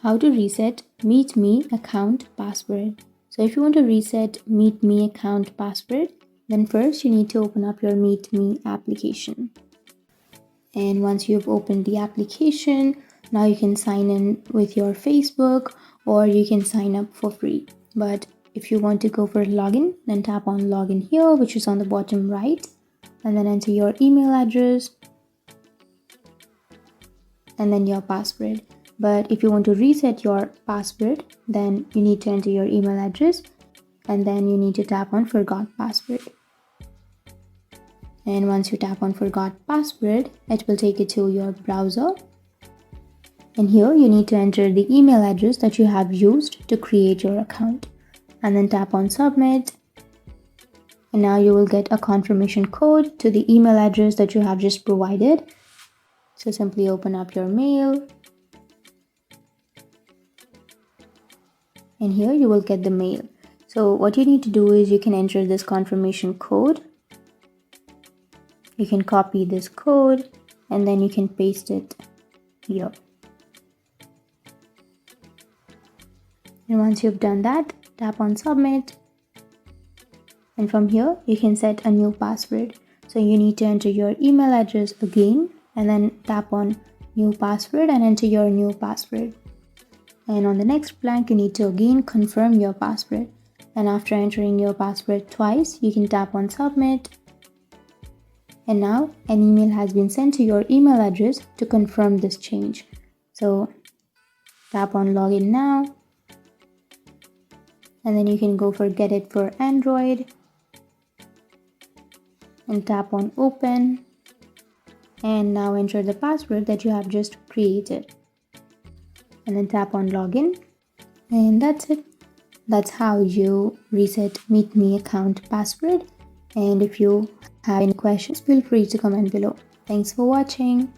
How to reset MeetMe account password. So if you want to reset MeetMe account password, then first you need to open up your MeetMe application. And once you've opened the application, now you can sign in with your Facebook or you can sign up for free. But if you want to go for login, then tap on login here, which is on the bottom right, and then enter your email address and then your password. But if you want to reset your password, then you need to enter your email address and then you need to tap on forgot password. And once you tap on forgot password, it will take you to your browser. And here you need to enter the email address that you have used to create your account. And then tap on submit. And now you will get a confirmation code to the email address that you have just provided. So simply open up your mail. And here you will get the mail. So what you need to do is you can enter this confirmation code. You can copy this code and then you can paste it here. And once you've done that, tap on submit. And from here, you can set a new password. So you need to enter your email address again and then tap on new password and enter your new password. And on the next blank, you need to again confirm your password. And after entering your password twice, you can tap on submit. And now an email has been sent to your email address to confirm this change. So tap on login now. And then you can go for get it for Android. And tap on open. And now enter the password that you have just created. And then tap on login. And that's it. That's how you reset MeetMe account password. And if you have any questions, feel free to comment below. Thanks for watching.